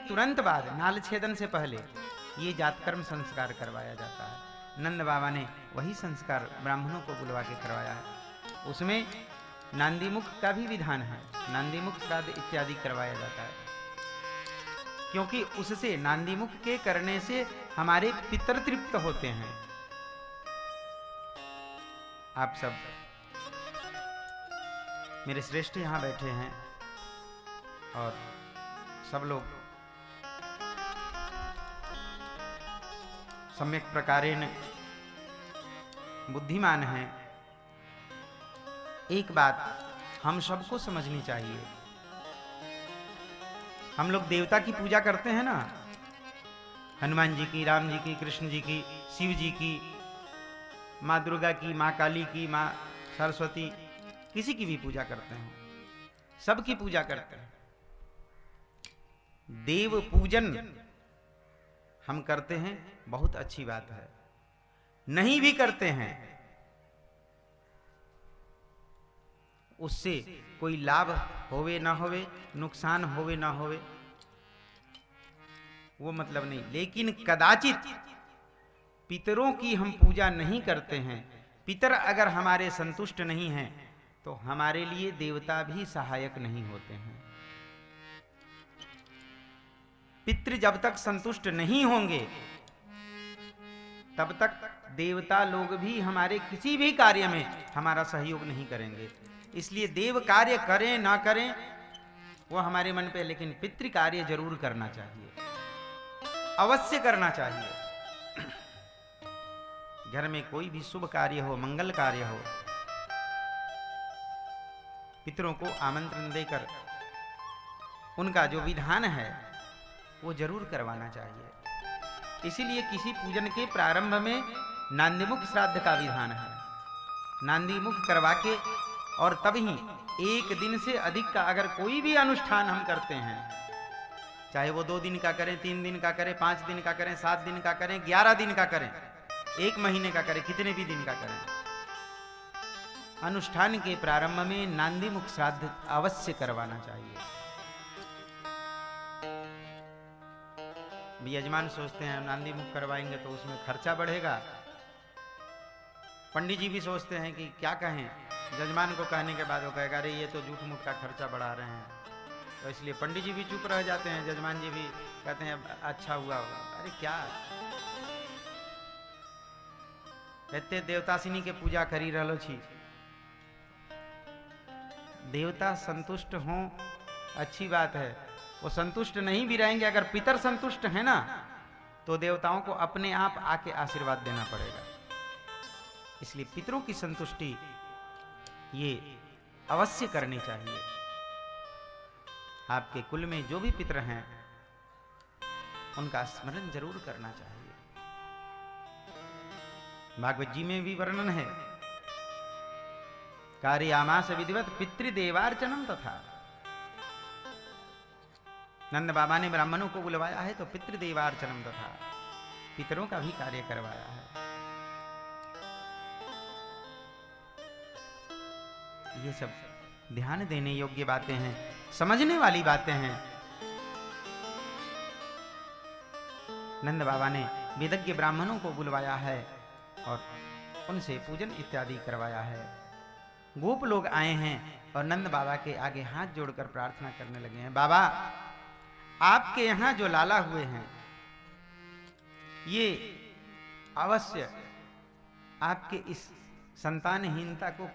तुरंत बाद नाल छेदन से पहले ये जातकर्म संस्कार करवाया जाता है। नंद बाबा ने वही संस्कार ब्राह्मणों को बुलवा के करवाया है। उसमें नांदीमुख का भी विधान है, नांदीमुख श्राद्ध इत्यादि करवाया जाता है, क्योंकि उससे नांदीमुख के करने से हमारे पितर तृप्त होते हैं। आप सब मेरे श्रेष्ठ यहाँ बैठे हैं और सब लोग सम्यक प्रकारेण बुद्धिमान हैं। एक बात हम सबको समझनी चाहिए, हम लोग देवता की पूजा करते हैं ना, हनुमान जी की, राम जी की, कृष्ण जी की, शिव जी की, माँ दुर्गा की, माँ काली की, माँ सरस्वती, किसी की भी पूजा करते हैं, सबकी पूजा करते हैं। देव पूजन हम करते हैं, बहुत अच्छी बात है। नहीं भी करते हैं, उससे कोई लाभ होवे ना होवे, नुकसान होवे ना होवे, वो मतलब नहीं। लेकिन कदाचित पितरों की हम पूजा नहीं करते हैं, पितर अगर हमारे संतुष्ट नहीं हैं तो हमारे लिए देवता भी सहायक नहीं होते हैं। पितृ जब तक संतुष्ट नहीं होंगे तब तक देवता लोग भी हमारे किसी भी कार्य में हमारा सहयोग नहीं करेंगे। इसलिए देव कार्य करें ना करें वो हमारे मन पे, लेकिन पितृ कार्य जरूर करना चाहिए, अवश्य करना चाहिए। घर में कोई भी शुभ कार्य हो, मंगल कार्य हो, पितरों को आमंत्रण देकर उनका जो विधान है वो जरूर करवाना चाहिए। इसीलिए किसी पूजन के प्रारंभ में नांदीमुख श्राद्ध का विधान है। नांदीमुख करवा के और तभी एक दिन से अधिक का अगर कोई भी अनुष्ठान हम करते हैं, चाहे वो 2 दिन का करें, 3 दिन का करें, 5 दिन का करें, 7 दिन का करें, 11 दिन का करें, 1 महीने का करें, कितने भी दिन का करें, अनुष्ठान के प्रारंभ में नांदीमुख श्राद्ध अवश्य करवाना चाहिए। यजमान सोचते हैं नांदीमुख करवाएंगे तो उसमें खर्चा बढ़ेगा, पंडित जी भी सोचते हैं कि क्या कहें, यजमान को कहने के बाद वो कहेगा अरे ये तो झूठ मूठ का खर्चा बढ़ा रहे हैं, तो इसलिए पंडित जी भी चुप रह जाते हैं, यजमान जी भी कहते हैं अच्छा हुआ होगा। अरे क्या कहते, देवतासिनी के पूजा करी रहलो छी, देवता संतुष्ट हों अच्छी बात है, वो संतुष्ट नहीं भी रहेंगे, अगर पितर संतुष्ट है ना तो देवताओं को अपने आप आके आशीर्वाद देना पड़ेगा। इसलिए पितरों की संतुष्टि ये अवश्य करनी चाहिए। आपके कुल में जो भी पितर हैं उनका स्मरण जरूर करना चाहिए। भागवत जी में भी वर्णन है, कार्यामास विधिवत पितृदेवार्चनम तथा। नंद बाबा ने ब्राह्मणों को बुलवाया है तो पितृदेवार्चनम तथा, पितरों का भी कार्य करवाया है। ये सब ध्यान देने योग्य बातें हैं, समझने वाली बातें हैं। नंद बाबा ने वेदज्ञ ब्राह्मणों को बुलवाया है और उनसे पूजन इत्यादि करवाया है। गोप लोग आए हैं और नंद बाबा के आगे हाथ जोड़कर प्रार्थना करने लगे हैं, बाबा आपके यहां जो लाला हुए हैं ये अवश्य आपके इस संतानहीनता को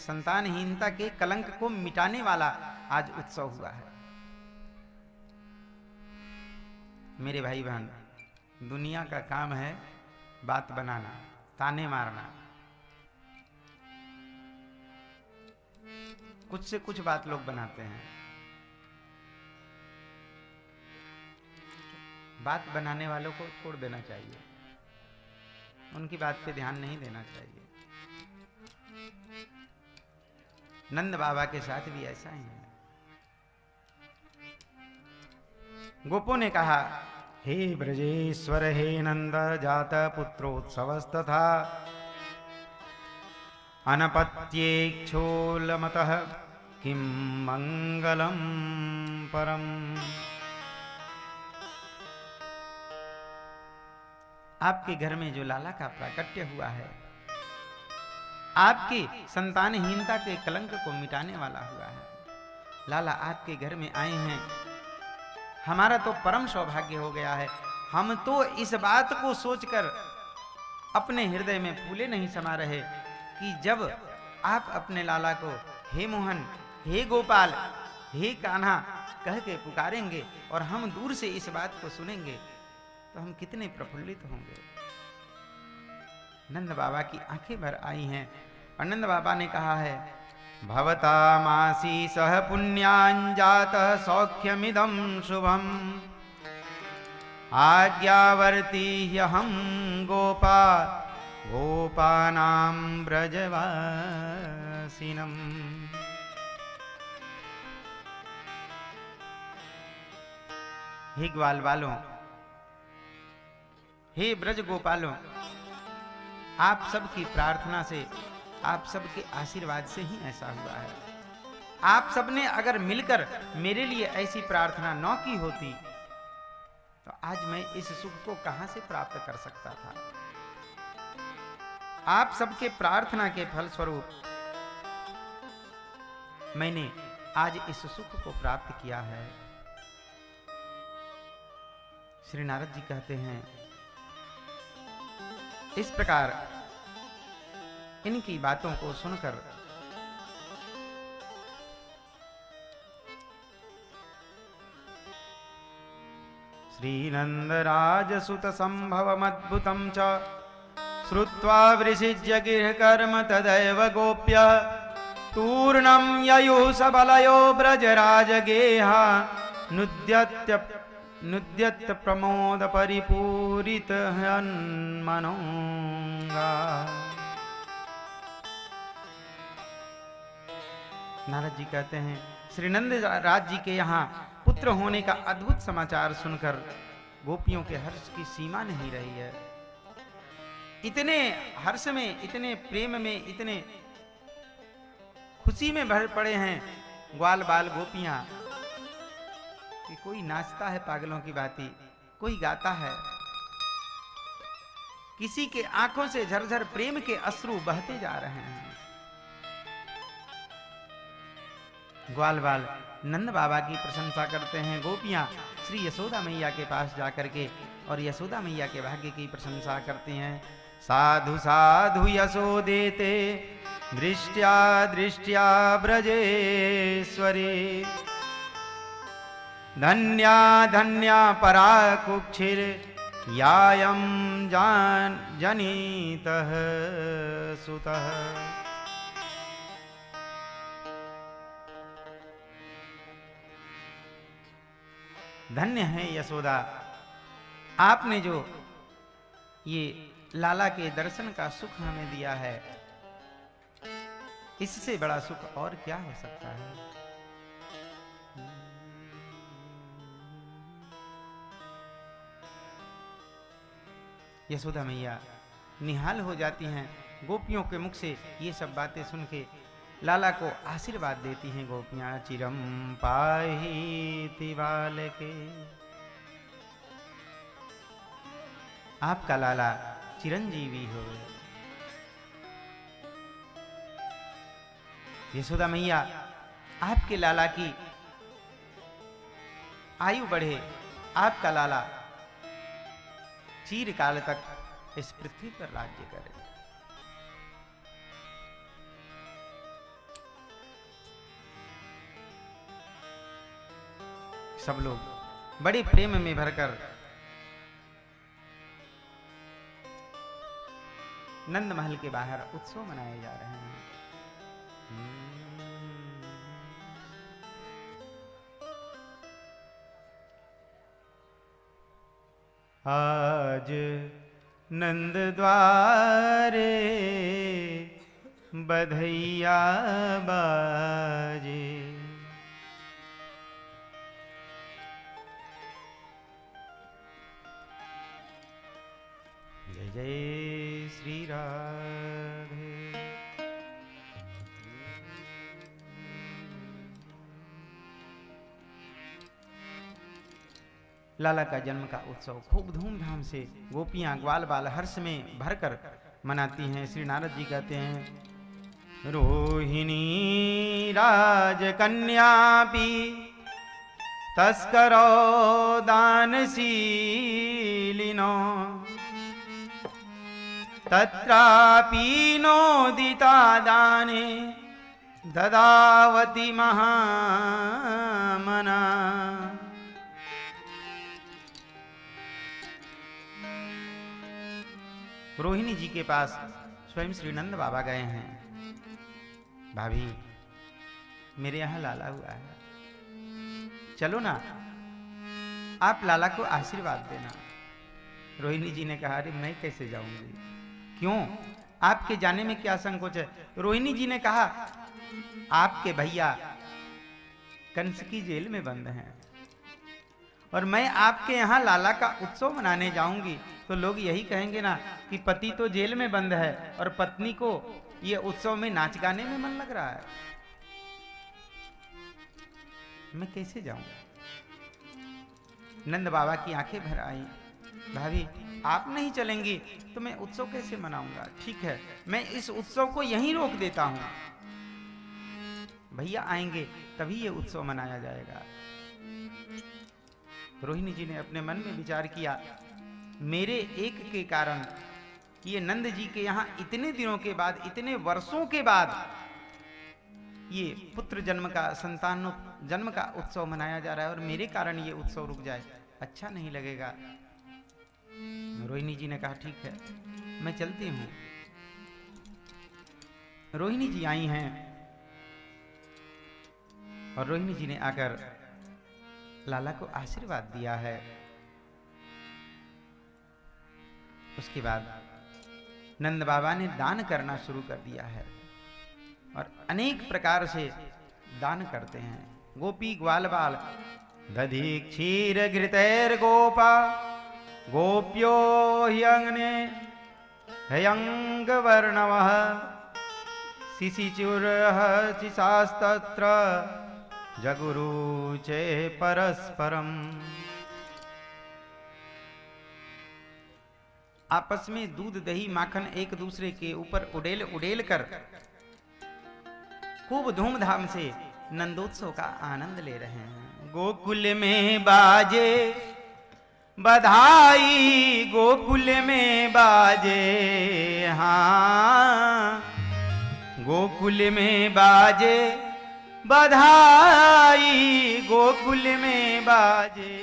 संतानहीनता के कलंक को मिटाने वाला आज उत्सव हुआ है। मेरे भाई बहन, दुनिया का काम है बात बनाना, ताने मारना, कुछ से कुछ बात लोग बनाते हैं। बात बनाने वालों को छोड़ देना चाहिए, उनकी बात पे ध्यान नहीं देना चाहिए। नंद बाबा के साथ भी ऐसा ही है। गोपों ने कहा, हे ब्रजेश्वर हे नंद जात पुत्रोत्सवस्तथा अनपत्येक्षोलमतः किं मंगलम परम। आपके घर में जो लाला का प्राकट्य हुआ है, आपकी संतानहीनता के कलंक को मिटाने वाला हुआ है। लाला आपके घर में आए हैं, हमारा तो परम सौभाग्य हो गया है। हम तो इस बात को सोचकर अपने हृदय में फूले नहीं समा रहे कि जब आप अपने लाला को हे मोहन, हे गोपाल, हे कान्हा कह के पुकारेंगे और हम दूर से इस बात को सुनेंगे तो हम कितने प्रफुल्लित होंगे। नंद बाबा की आंखें भर आई हैं और नंद बाबा ने कहा है, भवता मासी सह पुण्याञ्जातः सौख्यमिदं शुभम आज्ञावर्ती ह्यहं गोपा गोपानां ब्रजवासिनम्। हे ग्वाल वालों, हे ब्रज गोपालों, आप सबकी प्रार्थना से, आप सबके आशीर्वाद से ही ऐसा हुआ है। आप सबने अगर मिलकर मेरे लिए ऐसी प्रार्थना न की होती तो आज मैं इस सुख को कहां से प्राप्त कर सकता था। आप सबके प्रार्थना के फल स्वरूप मैंने आज इस सुख को प्राप्त किया है। श्री नारद जी कहते हैं, इस प्रकार इनकी बातों को सुनकर श्रीनंदराज सुत संभवमद्भुतं च श्रुत्वा वृषिज्य गृहकर्म तदैव गोप्य तूर्णं ययुः सबलयो ब्रजराजगेहा नुद्यत प्रमोद परिपूरित हन्मनोंगा। नारद जी कहते हैं, श्री नंद राज जी के यहाँ पुत्र होने का अद्भुत समाचार सुनकर गोपियों के हर्ष की सीमा नहीं रही है। इतने हर्ष में, इतने प्रेम में, इतने खुशी में भर पड़े हैं ग्वाल बाल गोपियां कि कोई नाचता है पागलों की भांति, कोई गाता है, किसी के आंखों से झरझर प्रेम के अश्रु बहते जा रहे हैं। ग्वाल बाल नंद बाबा की प्रशंसा करते हैं। गोपियां श्री यशोदा मैया के पास जाकर के और यशोदा मैया के भाग्य की प्रशंसा करती हैं। साधु साधु यशोदेते दृष्ट्या दृष्ट्या ब्रजेश्वरी धन्या धन्या परा कुक्षिर यायं जनितः सुतः। धन्य है यशोदा, आपने जो ये लाला के दर्शन का सुख हमें दिया है, इससे बड़ा सुख और क्या हो सकता है। यशोदा मैया निहाल हो जाती हैं। गोपियों के मुख से ये सब बातें सुन के लाला को आशीर्वाद देती हैं गोपियां। चिरम पाहीति बालके, आपका लाला चिरंजीवी हो। यशोदा मैया आपके लाला की आयु बढ़े, आपका लाला चिरकाल तक इस पृथ्वी पर राज्य करे। सब लोग बड़े प्रेम में भरकर नंद महल के बाहर उत्सव मनाए जा रहे हैं। आज नंद द्वारे बधैया बाजे, जय जय श्री राधे। लाला का जन्म का उत्सव खूब धूमधाम से गोपियां ग्वाल बाल हर्ष में भरकर मनाती हैं। श्री नारद जी कहते हैं रोहिणी राजकन्यापि तस्करो दानशीलिनो तत्रापि नोदिता दाने ददावती महामना। रोहिणी जी के पास स्वयं श्री नंद बाबा गए हैं। भाभी मेरे यहाँ लाला हुआ है, चलो ना आप लाला को आशीर्वाद देना। रोहिणी जी ने कहा अरे मैं कैसे जाऊंगी, क्यों आपके जाने में क्या संकोच है। रोहिणी जी ने कहा आपके भैया कंस की जेल में बंद हैं और मैं आपके यहाँ लाला का उत्सव मनाने जाऊंगी तो लोग यही कहेंगे ना कि पति तो जेल में बंद है और पत्नी को ये उत्सव में नाच गाने में मन लग रहा है, मैं कैसे जाऊंगा। नंद बाबा की आंखें भर आई, भाभी आप नहीं चलेंगी तो मैं उत्सव कैसे मनाऊंगा। ठीक है मैं इस उत्सव को यहीं रोक देता हूं, भैया आएंगे तभी ये उत्सव मनाया जाएगा। रोहिणी जी ने अपने मन में विचार किया मेरे एक के कारण ये नंद जी के यहाँ इतने दिनों के बाद इतने वर्षों के बाद ये पुत्र जन्म का संतान जन्म का उत्सव मनाया जा रहा है और मेरे कारण ये उत्सव रुक जाए अच्छा नहीं लगेगा। रोहिणी जी ने कहा ठीक है मैं चलती हूं। रोहिणी जी आई हैं और रोहिणी जी ने आकर लाला को आशीर्वाद दिया है। उसके बाद नंद बाबा ने दान करना शुरू कर दिया है और अनेक प्रकार से दान करते हैं। गोपी ग्वाल बाल दधि क्षीर घृतैर गोपा गोप्यो ह्यंगने हयंग वर्णवः शिशिचुरः चिशास्तत्र जगुरुचे परस्परम। आपस में दूध दही माखन एक दूसरे के ऊपर उड़ेल उड़ेल कर खूब धूमधाम से नंदोत्सव का आनंद ले रहे हैं। गोकुल में बाजे बधाई गोकुल में बाजे, हाँ गोकुल में बाजे बधाई गोकुल में बाजे।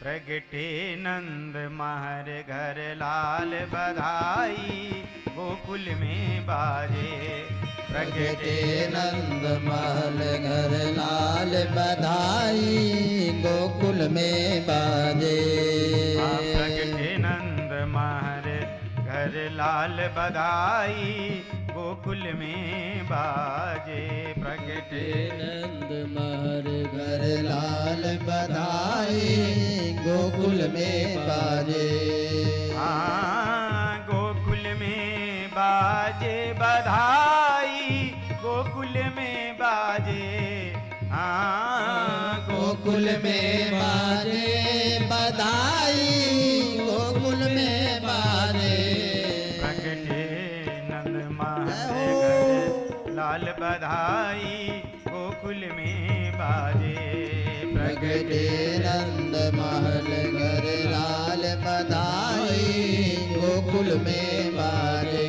प्रगटे नंद महर घर लाल बधाई गोकुल में बाजे। प्रगटे नंद महल घर लाल बधाई गोकुल में बाजे। प्रगटे नंद महर घर लाल बधाई गोकुल में बाजे। प्रगटे नंद महर घर लाल बधाई गोकुल में बाजे। हाँ गोकुल में बाजे बधाई गोकुल में बाजे। हाँ गोकुल में बाजे बधाई गोकुल में बाजे। प्रगटे नंद महर लाल बधाई गोकुल में बाजे। प्रगटे नंद महल घर लाल बधाई गोकुल में बाजे।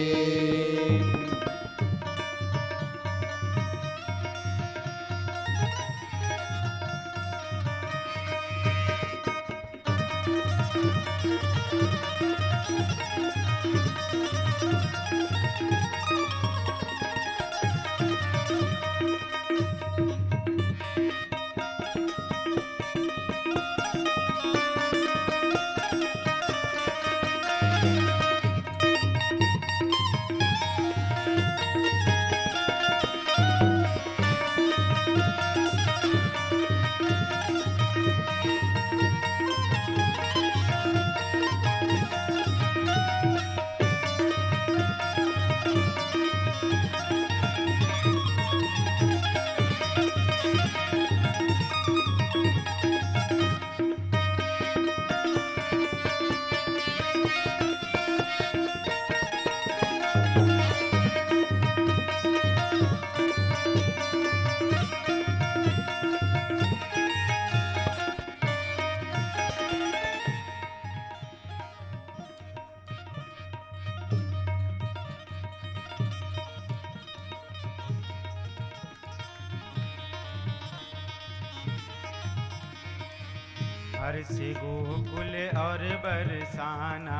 हर से गोकुल और बरसाना,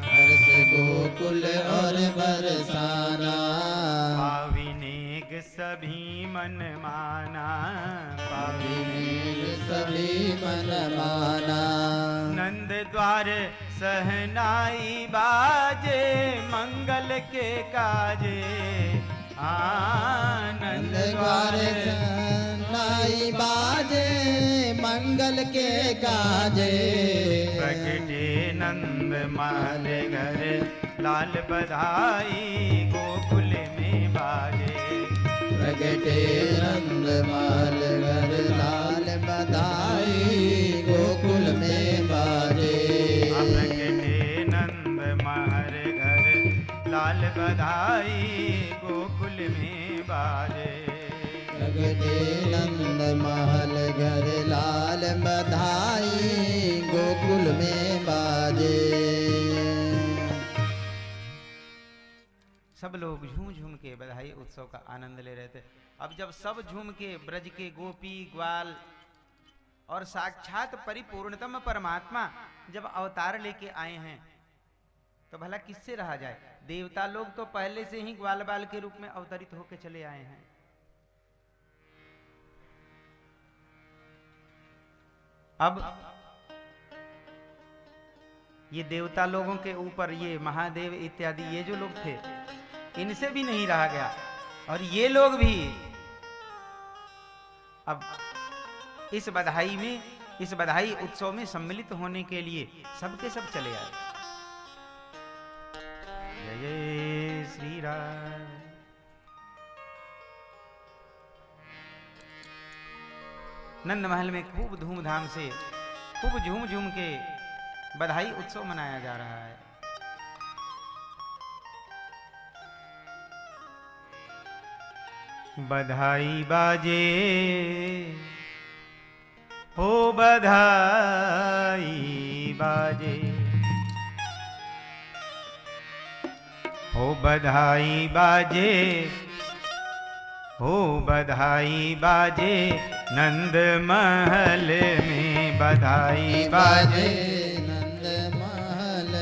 हर्ष गोकुल और बरसाना, पाविनेग सभी मन माना, पाविनेग सभी मन माना, नंद द्वार सहनाई बाजे मंगल के काजे, आनंद द्वार नाई बाजे मंगल के काजे, प्रगटे नंद महल घर लाल बधाई गोकुल में बाजे, प्रगटे नंद महल घर लाल बधाई गोकुल में बाजे, प्रगटे नंद महल घर लाल बधाई गोकुल में बाजे, प्रगटे नंद महल घर लाल बधाई गोकुल में बाजे। सब लोग झूम झूम के बधाई उत्सव का आनंद ले रहे थे। अब जब सब झूम के ब्रज के गोपी ग्वाल और साक्षात परिपूर्णतम परमात्मा जब अवतार लेके आए हैं तो भला किससे रहा जाए। देवता लोग तो पहले से ही ग्वाल बाल के रूप में अवतरित होके चले आए हैं। अब ये देवता लोगों के ऊपर ये महादेव इत्यादि ये जो लोग थे इनसे भी नहीं रहा गया और ये लोग भी अब इस बधाई उत्सव में सम्मिलित होने के लिए सबके सब चले आए। जय जय श्री राम। नंद महल में खूब धूमधाम से खूब झूम झूम के बधाई उत्सव मनाया जा रहा है। बधाई बाजे हो बधाई बाजे हो बधाई बाजे हो बधाई बाजे नंद महल में बधाई बाजे नंद महल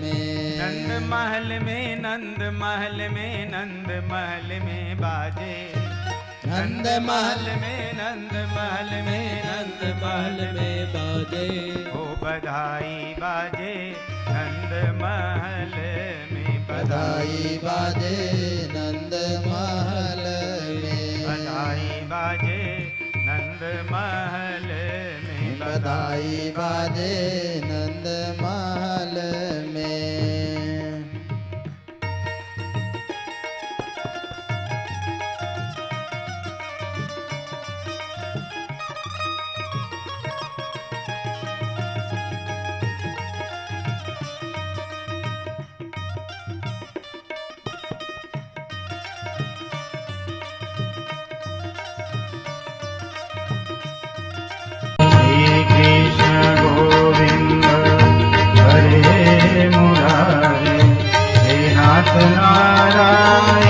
में नंद महल में नंद महल में नंद महल में बाजे नंद महल में नंद महल में नंद महल में बाजे हो बधाई बाजे नंद महल में बधाई बाजे नंद महल में बधाई बाजे नंद महल में बधाई बाजे नंद महल में। गोविंद हरे मुरारे हे नाथ नारायण